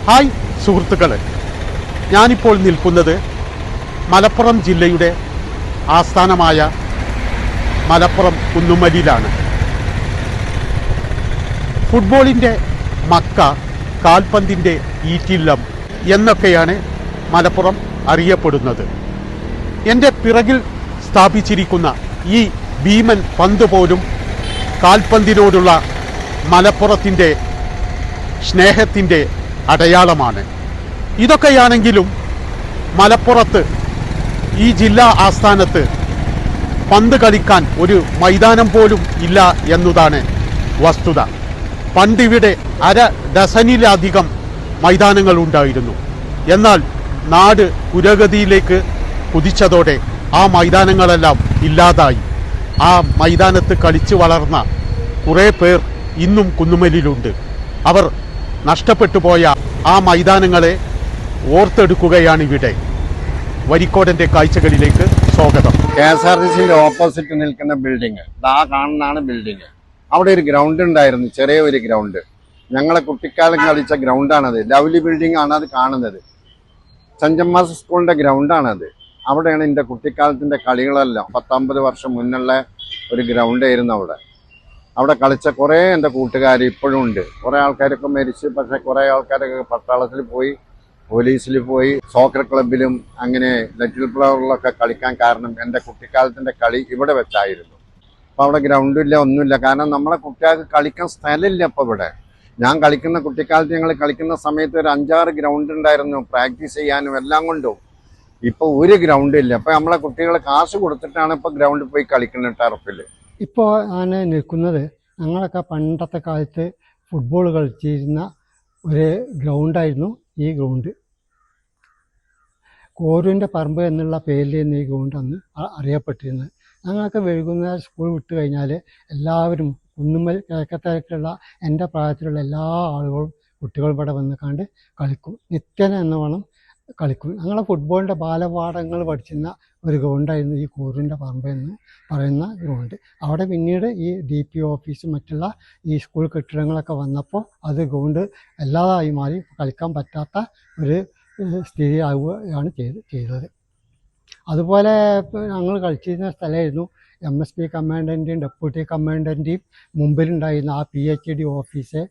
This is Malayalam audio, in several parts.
ഹായ് സുഹൃത്തുക്കളെ, ഞാനിപ്പോൾ നിൽക്കുന്നത് മലപ്പുറം ജില്ലയുടെ ആസ്ഥാനമായ മലപ്പുറം കുന്നുമ്മലിയിലാണ്. ഫുട്ബോളിൻ്റെ മക്ക, കാൽപന്തിൻ്റെ ഈറ്റില്ലം എന്നൊക്കെയാണ് മലപ്പുറം അറിയപ്പെടുന്നത്. എൻ്റെ പിറകിൽ സ്ഥാപിച്ചിരിക്കുന്ന ഈ ഭീമൻ പന്ത് പോലും കാൽപന്തിനോടുള്ള മലപ്പുറത്തിൻ്റെ സ്നേഹത്തിൻ്റെ അടയാളമാണ്. ഇതൊക്കെയാണെങ്കിലും മലപ്പുറത്ത് ഈ ജില്ലാ ആസ്ഥാനത്ത് പന്ത് കളിക്കാൻ ഒരു മൈതാനം പോലും ഇല്ല എന്നതാണ് വസ്തുത. പണ്ടിവിടെ ഡസനിലധികം മൈതാനങ്ങൾ ഉണ്ടായിരുന്നു. എന്നാൽ നാട് പുരോഗതിയിലേക്ക് കുതിച്ചതോടെ ആ മൈതാനങ്ങളെല്ലാം ഇല്ലാതായി. ആ മൈതാനത്ത് കളിച്ചു വളർന്ന കുറേ പേർ ഇന്നും കുന്നുമ്മലിലുണ്ട്. അവർ നഷ്ടപ്പെട്ടു പോയ ആ മൈതാനങ്ങളെ ഓർത്തെടുക്കുകയാണ് ഇവിടെ. വരിക്കോടൻ്റെ കാഴ്ചകളിലേക്ക് സ്വാഗതം. KSRTCന്റെ ഓപ്പോസിറ്റ് നിൽക്കുന്ന ബിൽഡിങ്, ആ കാണുന്നതാണ് ബിൽഡിങ്. അവിടെ ഒരു ഗ്രൗണ്ട് ഉണ്ടായിരുന്നു, ചെറിയ ഒരു ഗ്രൗണ്ട്. ഞങ്ങളെ കുട്ടിക്കാലം കളിച്ച ഗ്രൗണ്ടാണത്. ലവ്ലി ബിൽഡിംഗ് ആണ് അത് കാണുന്നത്. സെന്റ് സ്കൂളിന്റെ ഗ്രൗണ്ടാണത്. അവിടെയാണ് എൻ്റെ കുട്ടിക്കാലത്തിന്റെ കളികളെല്ലാം. 10-50 വർഷം മുന്നുള്ള ഒരു ഗ്രൗണ്ടായിരുന്നു അവിടെ കളിച്ച കുറേ എൻ്റെ കൂട്ടുകാർ ഇപ്പോഴും ഉണ്ട്. കുറേ ആൾക്കാരൊക്കെ മരിച്ചു, പക്ഷെ കുറേ ആൾക്കാരൊക്കെ പട്ടാളത്തിൽ പോയി, പോലീസിൽ പോയി, സോക്കർ ക്ലബിലും അങ്ങനെ ലിറ്റിൽ ഫ്ലവറിലൊക്കെ കളിക്കാൻ കാരണം എൻ്റെ കുട്ടിക്കാലത്തിന്റെ കളി ഇവിടെ വെച്ചായിരുന്നു. അപ്പോൾ അവിടെ ഗ്രൗണ്ടില്ല, ഒന്നുമില്ല. കാരണം നമ്മളെ കുട്ടികൾക്ക് കളിക്കാൻ സ്ഥലമില്ല. അപ്പോൾ ഇവിടെ ഞാൻ കളിക്കുന്ന കുട്ടിക്കാലത്ത് ഞങ്ങൾ കളിക്കുന്ന സമയത്ത് ഒരു 5-6 ഗ്രൗണ്ട് ഉണ്ടായിരുന്നു പ്രാക്ടീസ് ചെയ്യാനും എല്ലാം കൊണ്ടും. ഇപ്പോൾ ഒരു ഗ്രൗണ്ട് ഇല്ല. അപ്പോൾ നമ്മളെ കുട്ടികളെ കാശ് കൊടുത്തിട്ടാണ് ഇപ്പോൾ ഗ്രൗണ്ടിൽ പോയി കളിക്കുന്നത്, ടർഫിൽ. ഇപ്പോൾ ഞാൻ നിൽക്കുന്നത് ഞങ്ങളൊക്കെ പണ്ടത്തെ കാലത്ത് ഫുട്ബോൾ കളിച്ചിരുന്ന ഒരു ഗ്രൗണ്ടായിരുന്നു ഈ ഗ്രൗണ്ട്. കോരൂൻ്റെ പറമ്പ് എന്നുള്ള പേരിലായിരുന്നു ഈ ഗ്രൗണ്ട് അന്ന് അറിയപ്പെട്ടിരുന്നത്. ഞങ്ങളൊക്കെ വൈകുന്നേരം സ്കൂൾ വിട്ട് കഴിഞ്ഞാൽ എല്ലാവരും കുന്നുമ്മൽ കിഴക്കത്തേക്കുള്ള എൻ്റെ പ്രായത്തിലുള്ള എല്ലാ ആളുകളും കുട്ടികളും ഇവിടെ വന്ന് കണ്ട് കളിക്കും. നിത്യേന എന്ന് വേണം കളിക്കും. ഞങ്ങളെ ഫുട്ബോളിൻ്റെ ബാലപാഠങ്ങൾ പഠിച്ചിരുന്ന ഒരു ഗ്രൗണ്ടായിരുന്നു ഈ കോരൂൻ്റെ പറമ്പ് എന്ന് പറയുന്ന ഗ്രൗണ്ട്. അവിടെ പിന്നീട് ഈ DP ഓഫീസും മറ്റുള്ള ഈ സ്കൂൾ കെട്ടിടങ്ങളൊക്കെ വന്നപ്പോൾ അത് ഗ്രൗണ്ട് എല്ലാതായി മാറി കളിക്കാൻ പറ്റാത്ത ഒരു സ്ഥിതി ആവുകയാണ് ചെയ്തത്. അതുപോലെ ഞങ്ങൾ കളിച്ചിരുന്ന സ്ഥലമായിരുന്നു MSP കമാൻഡൻറ്റെയും ഡെപ്യൂട്ടി കമാൻഡൻറ്റെയും മുമ്പിലുണ്ടായിരുന്ന ആ PhD office,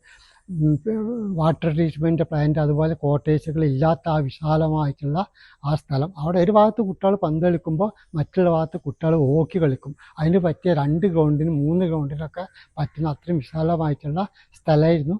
water treatment plant, അതുപോലെ കോട്ടേജുകൾ ഇല്ലാത്ത ആ വിശാലമായിട്ടുള്ള ആ സ്ഥലം. അവിടെ ഒരു ഭാഗത്ത് കുട്ടികൾ പന്ത് കളിക്കുമ്പോൾ മറ്റുള്ള ഭാഗത്ത് കുട്ടികൾ ഹോക്കി കളിക്കും. അതിന് പറ്റിയ 2 ഗ്രൗണ്ടിനും 3 ഗ്രൗണ്ടിനൊക്കെ പറ്റുന്ന അത്രയും വിശാലമായിട്ടുള്ള സ്ഥലമായിരുന്നു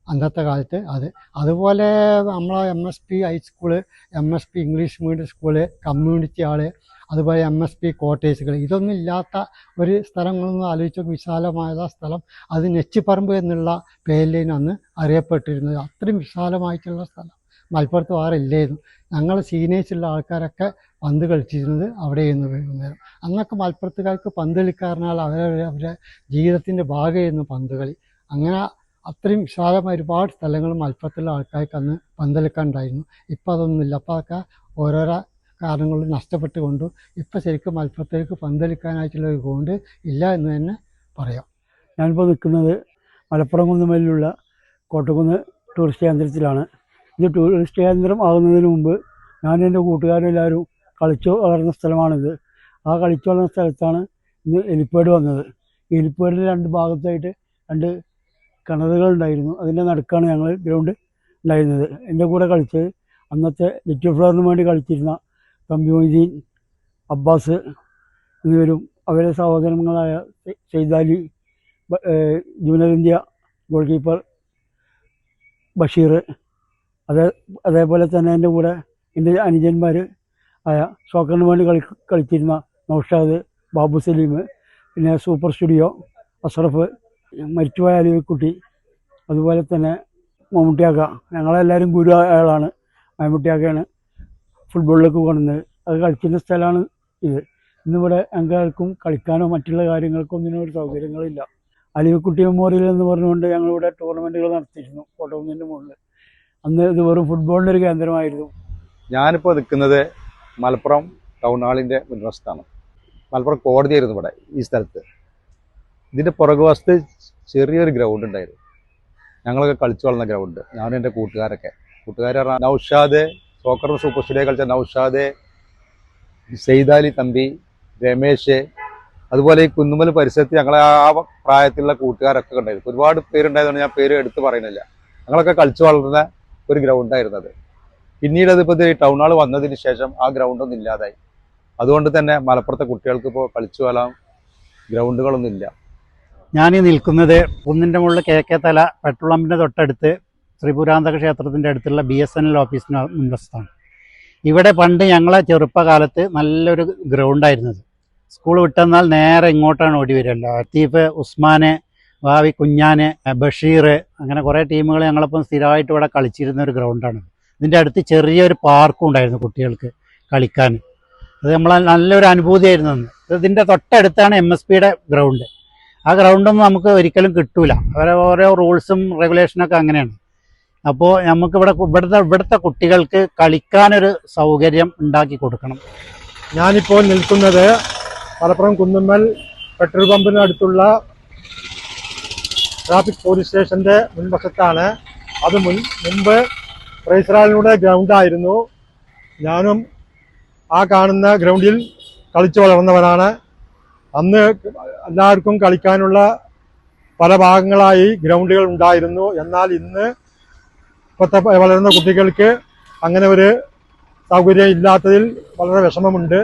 അന്നത്തെ കാലത്ത് അത്. അതുപോലെ നമ്മളെ MSP high school, MSP English medium school, community hall, അതുപോലെ MSP കോട്ടേജുകൾ, ഇതൊന്നും ഇല്ലാത്ത ഒരു സ്ഥലങ്ങളൊന്നും ആലോചിച്ച വിശാലമായ സ്ഥലം. അത് നെച്ചിപ്പറമ്പ് എന്നുള്ള പേരിലേന് അന്ന് അറിയപ്പെട്ടിരുന്നത്. അത്രയും വിശാലമായിട്ടുള്ള സ്ഥലം മലപ്പുറത്ത് വേറെ ഇല്ലായിരുന്നു. ഞങ്ങൾ സീനിയേഴ്സുള്ള ആൾക്കാരൊക്കെ പന്ത് കളിച്ചിരുന്നത് അവിടെയായിരുന്നു വൈകുന്നേരം. അന്നൊക്കെ മലപ്പുറത്തുകാർക്ക് പന്ത് കളിക്കാരനാൽ അവരുടെ ജീവിതത്തിൻ്റെ ഭാഗമായിരുന്നു പന്ത് കളി. അങ്ങനെ അത്രയും വിശാലമായ ഒരുപാട് സ്ഥലങ്ങൾ മലപ്പുറത്തുള്ള ആൾക്കാർക്ക് അന്ന് പന്ത് കളിക്കാനുണ്ടായിരുന്നു. ഇപ്പം അതൊന്നുമില്ല. അപ്പോൾ അതൊക്കെ ഓരോരോ കാരണങ്ങൾ നഷ്ടപ്പെട്ടുകൊണ്ട് ഇപ്പം ശരിക്കും മലപ്പുറത്തേക്ക് പന്ത് കളിക്കാനായിട്ടുള്ള ഒരു ഗ്രൗണ്ട് ഇല്ല എന്ന് തന്നെ പറയാം. ഞാനിപ്പോൾ നിൽക്കുന്നത് മലപ്പുറം കുന്നുമ്മലിലുള്ള കോട്ടക്കുന്ന് ടൂറിസ്റ്റ് കേന്ദ്രത്തിലാണ്. ഇത് ടൂറിസ്റ്റ് കേന്ദ്രം ആകുന്നതിന് മുമ്പ് ഞാനും എൻ്റെ കൂട്ടുകാരും എല്ലാവരും കളിച്ചു വളർന്ന സ്ഥലമാണിത്. ആ കളിച്ചു വളർന്ന സ്ഥലത്താണ് ഇന്ന് ഹെലിപ്പാഡ് വന്നത്. ഈ ഹെലിപ്പാഡിൻ്റെ 2 ഭാഗത്തായിട്ട് 2 കിണറുകളുണ്ടായിരുന്നു. അതിൻ്റെ നടുക്കാണ് ഞങ്ങൾ ഗ്രൗണ്ട് ഉണ്ടായിരുന്നത്. എൻ്റെ കൂടെ കളിച്ചത് അന്നത്തെ ലിറ്റിൽ ഫ്ലവറിന് വേണ്ടി കളിച്ചിരുന്ന തമ്പി മൊയ്തീൻ, അബ്ബാസ് എന്നിവരും അവരുടെ സഹോദരങ്ങളായ Saidali, junior India goalkeeper Basheer, അതേപോലെ തന്നെ എൻ്റെ കൂടെ എൻ്റെ അനുജന്മാർ ആയ സോക്കറിന് വേണ്ടി കളിച്ചിരുന്ന നൗഷാദ്, ബാബു സലീം, പിന്നെ സൂപ്പർ സ്റ്റുഡിയോ അഷ്റഫ്, മരിച്ചുപോയ അലിക്കുട്ടി, അതുപോലെ തന്നെ മമ്മൂട്ടിയാക്ക. ഞങ്ങളെല്ലാവരും ഗുരു അയാളാണ്. മമ്മൂട്ടിയാക്കയാണ് ഫുട്ബോളിലേക്ക് കൊണ്ടുവന്നത്. അത് കളിക്കുന്ന സ്ഥലമാണ് ഇത്. ഇന്നിവിടെ ഞങ്ങൾക്കും കളിക്കാനോ മറ്റുള്ള കാര്യങ്ങൾക്കോ ഒന്നിനും ഒരു സൗകര്യങ്ങളില്ല. അലിക്കുട്ടി മെമ്മോറിയൽ എന്ന് പറഞ്ഞുകൊണ്ട് ഞങ്ങളിവിടെ ടൂർണമെൻറ്റുകൾ നടത്തിയിരുന്നു കോട്ടക്കുന്നിൻ്റെ മുകളിൽ. അന്ന് ഇത് വെറും ഫുട്ബോളിൻ്റെ ഒരു കേന്ദ്രമായിരുന്നു. ഞാനിപ്പോൾ നിൽക്കുന്നത് മലപ്പുറം ടൗൺ ഹാളിൻ്റെ മുൻവശത്താണ്. മലപ്പുറം കോടതിയായിരുന്നു ഇവിടെ ഈ സ്ഥലത്ത്. ഇതിൻ്റെ പുറകുവശത്ത് ചെറിയൊരു ഗ്രൗണ്ട് ഉണ്ടായിരുന്നു. ഞങ്ങളൊക്കെ കളിച്ചു വളർന്ന ഗ്രൗണ്ട്, ഞാനും എൻ്റെ കൂട്ടുകാരൊക്കെ. കൂട്ടുകാർ പറഞ്ഞാൽ നൗഷാദ്, സോക്കർ സൂപ്പർ സ്റ്റുഡിയോ കളിച്ച നൗഷാദ്, സെയ്താലി തമ്പി, രമേശ്, അതുപോലെ ഈ കുന്നുമ്മൽ പരിസരത്ത് ഞങ്ങളെ ആ പ്രായത്തിലുള്ള കൂട്ടുകാരൊക്കെ ഉണ്ടായിരുന്നു. ഒരുപാട് പേരുണ്ടായതുകൊണ്ട് ഞാൻ പേര് എടുത്ത് പറയുന്നില്ല. ഞങ്ങളൊക്കെ കളിച്ചു വളർന്ന ഒരു ഗ്രൗണ്ടായിരുന്നത്. പിന്നീട് അതിപ്പോൾ ടൗൺ ഹാൾ വന്നതിന് ശേഷം ആ ഗ്രൗണ്ടൊന്നും ഇല്ലാതായി. അതുകൊണ്ട് തന്നെ മലപ്പുറത്തെ കുട്ടികൾക്ക് ഇപ്പോൾ കളിച്ചു വളരാൻ ഗ്രൗണ്ടുകളൊന്നും ഇല്ല. ഞാനീ നിൽക്കുന്നത് കുന്നിൻ്റെ മുകളിൽ KK തല പെട്രോൾ പമ്പിൻ്റെ തൊട്ടടുത്ത് ശ്രീപുരാന്തക ക്ഷേത്രത്തിൻ്റെ അടുത്തുള്ള BSNL ഓഫീസിന് മുൻവശത്താണ്. ഇവിടെ പണ്ട് ഞങ്ങളെ ചെറുപ്പകാലത്ത് നല്ലൊരു ഗ്രൗണ്ടായിരുന്നത്. സ്കൂൾ വിട്ടെന്നാൽ നേരെ ഇങ്ങോട്ടാണ് ഓടി വരിക. ലത്തീഫ്, ഉസ്മാന്, ഭാവി, കുഞ്ഞാന്, ബഷീർ, അങ്ങനെ കുറേ ടീമുകൾ ഞങ്ങളിപ്പം സ്ഥിരമായിട്ട് ഇവിടെ കളിച്ചിരുന്ന ഒരു ഗ്രൗണ്ടാണ്. ഇതിൻ്റെ അടുത്ത് ചെറിയൊരു പാർക്കും ഉണ്ടായിരുന്നു കുട്ടികൾക്ക് കളിക്കാൻ. അത് നമ്മളെ നല്ലൊരു അനുഭൂതിയായിരുന്നു അന്ന്. ഇതിൻ്റെ തൊട്ടടുത്താണ് MSPയുടെ ഗ്രൗണ്ട്. ആ ഗ്രൗണ്ടൊന്നും നമുക്ക് ഒരിക്കലും കിട്ടൂല. അവരെ ഓരോ റൂൾസും റെഗുലേഷനൊക്കെ അങ്ങനെയാണ്. അപ്പോൾ നമുക്ക് ഇവിടുത്തെ കുട്ടികൾക്ക് കളിക്കാനൊരു സൗകര്യം ഉണ്ടാക്കി കൊടുക്കണം. ഞാനിപ്പോൾ നിൽക്കുന്നത് മലപ്പുറം കുന്നുമ്മൽ പെട്രോൾ പമ്പിന് അടുത്തുള്ള ട്രാഫിക് പോലീസ് സ്റ്റേഷന്റെ മുൻവശത്താണ്. അത് മുൻപ് പ്രൈസറാളിലൂടെ ഗ്രൗണ്ടായിരുന്നു. ഞാനും ആ കാണുന്ന ഗ്രൗണ്ടിൽ കളിച്ചു വളർന്നവനാണ്. അന്ന് എല്ലാവർക്കും കളിക്കാനുള്ള പല ഭാഗങ്ങളായി ഗ്രൗണ്ടുകൾ ഉണ്ടായിരുന്നു. എന്നാൽ ഇന്ന് ഇപ്പോഴത്തെ വളരുന്ന കുട്ടികൾക്ക് അങ്ങനെ ഒരു സൗകര്യം ഇല്ലാത്തതിൽ വളരെ വിഷമമുണ്ട്.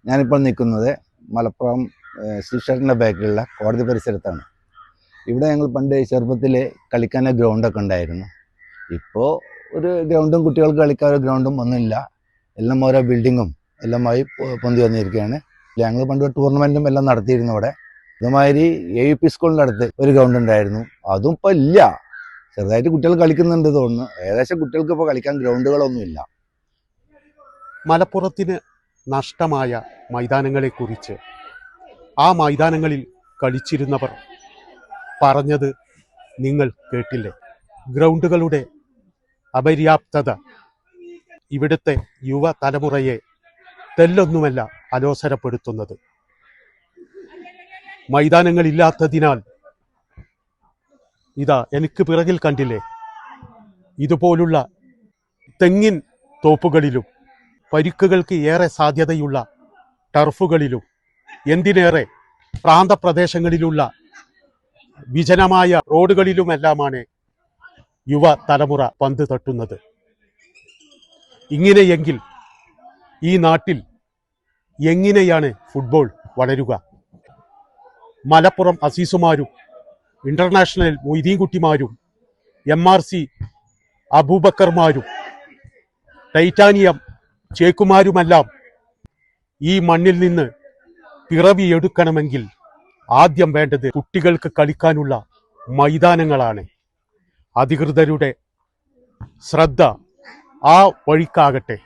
ഞാനിപ്പോൾ നിൽക്കുന്നത് മലപ്പുറം സ്റ്റേഷൻ്റെ ബാക്കിലുള്ള കോടതി പരിസരത്താണ്. ഇവിടെ ഞങ്ങൾ പണ്ട് ചെറുപ്പത്തിൽ കളിക്കാൻ ഗ്രൗണ്ടൊക്കെ ഉണ്ടായിരുന്നു. ഇപ്പോൾ ഒരു ഗ്രൗണ്ടും കുട്ടികൾക്ക് കളിക്കാൻ ഒരു ഗ്രൗണ്ടും ഒന്നുമില്ല. എല്ലാം ഓരോ ബിൽഡിങ്ങും എല്ലാമായി പൊന്തി വന്നിരിക്കുകയാണ്. ഞങ്ങൾ പണ്ട് ടൂർണമെൻറ്റും എല്ലാം നടത്തിയിരുന്നു ഇവിടെ. ഇതുമാതിരി AUP സ്കൂളിൻ്റെ അടുത്ത് ഒരു ഗ്രൗണ്ട് ഉണ്ടായിരുന്നു. അതും ഇപ്പോൾ ഇല്ല. ചെറുതായിട്ട് കുട്ടികൾ കളിക്കുന്നുണ്ട് തോന്നുന്നു. ഏകദേശം കുട്ടികൾക്ക് ഇപ്പോൾ കളിക്കാൻ ഗ്രൗണ്ടുകളൊന്നുമില്ല. മലപ്പുറത്തിന് നഷ്ടമായ മൈതാനങ്ങളെക്കുറിച്ച് ആ മൈതാനങ്ങളിൽ കളിച്ചിരുന്നവർ പറഞ്ഞത് നിങ്ങൾ കേട്ടില്ലേ? ഗ്രൗണ്ടുകളുടെ അപര്യാപ്തത ഇവിടുത്തെ യുവതലമുറയെ തെല്ലൊന്നുമല്ല അലോസരപ്പെടുത്തുന്നത്. മൈതാനങ്ങളില്ലാത്തതിനാൽ ഇതാ എനിക്ക് പിറകിൽ കണ്ടില്ലേ, ഇതുപോലുള്ള തെങ്ങിൻ തോപ്പുകളിലും പരിക്കുകൾക്ക് ഏറെ സാധ്യതയുള്ള ടർഫുകളിലും എന്തിനേറെ പ്രാന്തപ്രദേശങ്ങളിലുള്ള വിജനമായ റോഡുകളിലുമെല്ലാമാണ് യുവ തലമുറ പന്ത് തട്ടുന്നത്. ഇങ്ങനെയെങ്കിൽ ഈ നാട്ടിൽ എങ്ങനെയാണ് ഫുട്ബോൾ വളരുക? മലപ്പുറം അസീസുമാരും ഇന്റർനാഷണൽ മൊയ്തീൻകുട്ടിമാരും MRC അബൂബക്കർമാരും ടൈറ്റാനിയം ചേക്കുമാരുമെല്ലാം ഈ മണ്ണിൽ നിന്ന് പിറവിയെടുക്കണമെങ്കിൽ ആദ്യം വേണ്ടത് കുട്ടികൾക്ക് കളിക്കാനുള്ള മൈതാനങ്ങളാണ്. അധികൃതരുടെ ശ്രദ്ധ ആ വഴിക്കാകട്ടെ.